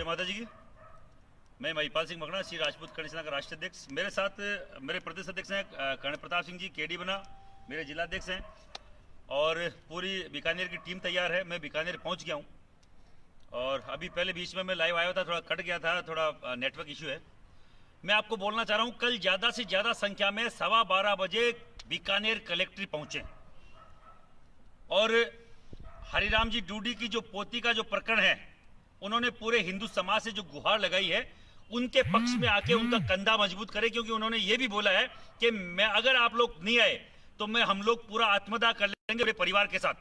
माता जी की। मैं महिपाल सिंह मकड़ा, श्री राजपूत कर्ण सेना का राष्ट्रीय अध्यक्ष। मेरे साथ मेरे प्रदेश अध्यक्ष हैं कर्ण प्रताप सिंह जी केडी बना, मेरे जिलाध्यक्ष हैं, और पूरी बीकानेर की टीम तैयार है। मैं बीकानेर पहुंच गया हूं और अभी पहले बीच में मैं लाइव आया था, थोड़ा कट गया था, थोड़ा नेटवर्क इशू है। मैं आपको बोलना चाह रहा हूं, कल ज़्यादा से ज़्यादा संख्या में 12:15 बजे बीकानेर कलेक्ट्रेट पहुंचे और हरिराम जी डूडी की जो पोती का जो प्रकरण है, उन्होंने पूरे हिंदू समाज से जो गुहार लगाई है, उनके पक्ष में आके उनका कंधा मजबूत करे, क्योंकि उन्होंने ये भी बोला है कि मैं अगर आप लोग नहीं आए तो हम लोग पूरा आत्मदाह कर लेंगे पूरे परिवार के साथ।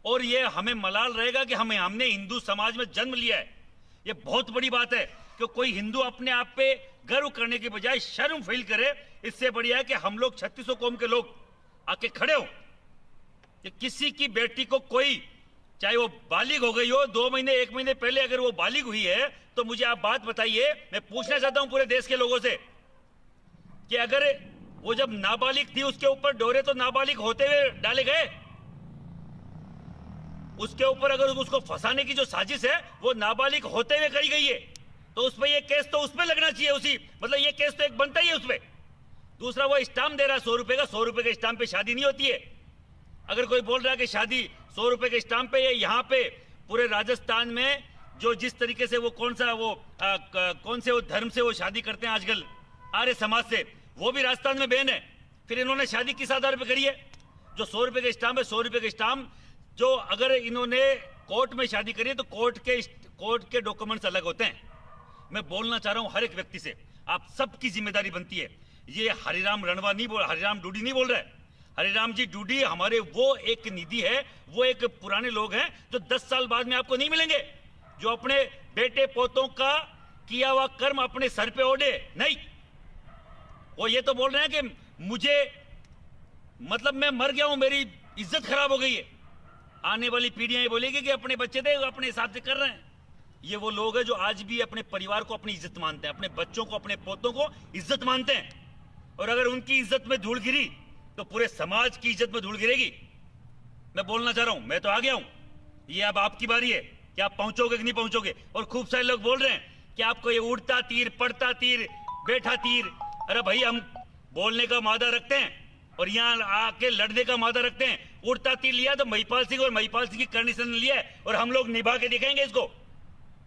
और ये हमें मलाल रहेगा कि हमने हिंदू समाज में जन्म लिया है। ये बहुत बड़ी बात है कि कोई हिंदू अपने आप पे गर्व करने के बजाय शर्म फील करे। इससे बढ़िया है कि हम लोग 3600 कौम के लोग आके खड़े हो कि किसी की बेटी को कोई, चाहे वो बालिग हो गई हो 2 महीने 1 महीने पहले, अगर वो बालिग हुई है तो मुझे आप बात बताइए। मैं पूछना चाहता हूं पूरे देश के लोगों से कि अगर वो जब नाबालिग थी उसके ऊपर डोरे तो नाबालिग होते हुए डाले गए, उसके ऊपर अगर उसको फंसाने की जो साजिश है वो नाबालिग होते हुए करी गई है, तो उसमें ये केस तो उसमें लगना चाहिए। उसी मतलब ये केस तो एक बनता ही है उसमें। दूसरा, वो स्टाम्प दे रहा है 100 रुपए का, 100 रुपए के स्टाम्प पे शादी नहीं होती है। अगर कोई बोल रहा है कि शादी 100 रुपए के स्टाम्प पे है, यहाँ पे पूरे राजस्थान में जो जिस तरीके से वो कौन से वो धर्म से वो शादी करते हैं आजकल, आर्य समाज से, वो भी राजस्थान में बैन है। फिर इन्होंने शादी किस आधार पे करी है? जो 100 रुपए के स्टाम्प है, 100 रुपए के स्टाम्प जो अगर इन्होंने कोर्ट में शादी करी है तो कोर्ट के डॉक्यूमेंट्स अलग होते हैं। मैं बोलना चाह रहा हूं हर एक व्यक्ति से, आप सबकी जिम्मेदारी बनती है। ये हरिराम डूडी नहीं बोल रहा है। हरिराम जी डूडी हमारे वो एक निधि है, वो एक पुराने लोग हैं जो 10 साल बाद में आपको नहीं मिलेंगे, जो अपने बेटे पोतों का किया हुआ कर्म अपने सर पे ओढ़े नहीं। वो ये तो बोल रहे हैं कि मुझे, मतलब मैं मर गया हूं, मेरी इज्जत खराब हो गई है। आने वाली पीढ़ियां ये बोलेगी कि अपने बच्चे थे, अपने हिसाब से कर रहे हैं। ये वो लोग हैं जो आज भी अपने परिवार को अपनी इज्जत मानते हैं, अपने बच्चों को, अपने पोतों को इज्जत मानते हैं। और अगर उनकी इज्जत में धूल गिरी तो पूरे समाज की इज्जत में धूल गिरेगी। मैं बोलना चाह रहा हूं, मैं तो आ गया हूं, ये अब आपकी बारी है कि आप पहुंचोगे कि नहीं पहुंचोगे। और खूब सारे लोग बोल रहे हैं कि आपको ये उड़ता तीर, पड़ता तीर, बैठा तीर। अरे भाई, हम बोलने का मादा रखते हैं और यहाँ आके लड़ने का मादा रखते हैं। उड़ता तीर लिया तो महिपाल सिंह और महिपाल सिंह की कंडीशन लिया है, और हम लोग निभा के दिखाएंगे इसको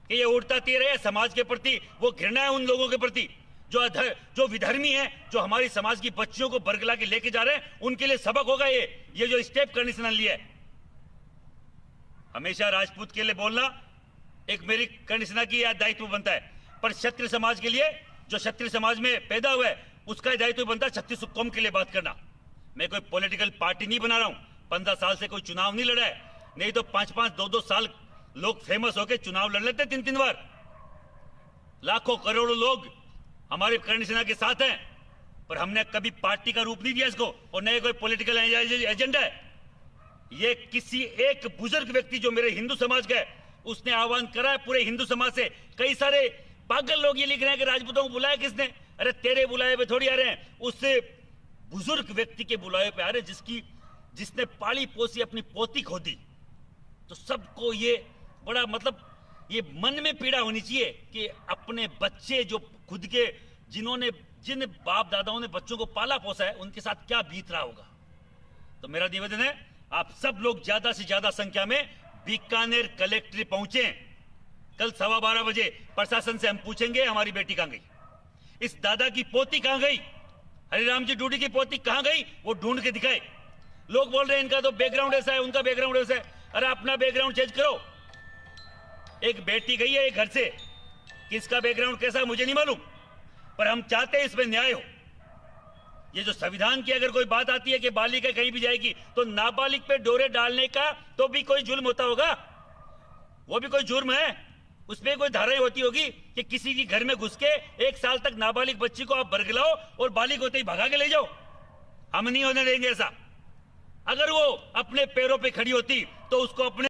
कि ये उड़ता तीर है। समाज के प्रति वो घृणा है, उन लोगों के प्रति जो विधर्मी है, जो हमारी समाज की बच्चियों को बरगला के लेके जा रहे हैं, उनके लिए सबक होगा ये जो स्टेप कंडीशन लिया है। हमेशा राजपूत के लिए बोलना एक मेरी कंडीशन की दायित्व बनता है, पर क्षत्रिय समाज के लिए, जो क्षत्रिय समाज में पैदा हुआ है, उसका दायित्व बनता है 3600 कौम के लिए बात करना। मैं कोई पॉलिटिकल पार्टी नहीं बना रहा हूं, 15 साल से कोई चुनाव नहीं लड़ा है, नहीं तो 5-5, 2-2 साल लोग फेमस होकर चुनाव लड़ लेते 3-3 बार। लाखों करोड़ों लोग हमारे कर्ण सेना के साथ हैं, पर हमने कभी पार्टी का रूप नहीं दिया इसको, और न कोई पॉलिटिकल एजेंडा है। ये किसी एक बुजुर्ग व्यक्ति जो मेरे हिंदू समाज का है, उसने आह्वान करा है पूरे हिंदू समाज से। कई सारे पागल लोग ये लिख रहे हैं कि राजपूतों को बुलाया किसने? अरे तेरे बुलाए पे थोड़ी आ रहे हैं, उससे बुजुर्ग व्यक्ति के बुलाए पे आ रहे, जिसने पाली पोसी अपनी पोती खो दी। तो सबको ये बड़ा, मतलब ये मन में पीड़ा होनी चाहिए कि अपने बच्चे जो खुद के, जिन बाप दादाओं ने बच्चों को पाला पोसा है, उनके साथ क्या बीत रहा होगा। तो मेरा निवेदन है, आप सब लोग ज्यादा से ज्यादा संख्या में बीकानेर कलेक्ट्रेट पहुंचे। कल 12:15 बजे प्रशासन से हम पूछेंगे हमारी बेटी कहां गई, इस दादा की पोती कहां गई, हरिराम जी डूडी की पोती कहां गई, वो ढूंढ के दिखाए। लोग बोल रहे हैं इनका तो बैकग्राउंड ऐसा है, उनका बैकग्राउंड ऐसा है। अरे अपना बैकग्राउंड चेंज करो। एक बेटी गई है एक घर से, किसका बैकग्राउंड कैसा है मुझे नहीं मालूम, पर हम चाहते हैं इसमें न्याय हो। ये जो संविधान की अगर कोई बात आती है कि बालिका कहीं भी जाएगी, तो नाबालिग पे डोरे डालने का तो भी कोई जुल्म होता होगा, वो भी कोई जुर्म है। उसमें कोई धारा होती होगी कि किसी की घर में घुस के 1 साल तक नाबालिग बच्ची को आप बरगलाओ और बालिग होते ही भगा के ले जाओ। हम नहीं होने देंगे ऐसा। अगर वो अपने पैरों पे खड़ी होती तो उसको अपने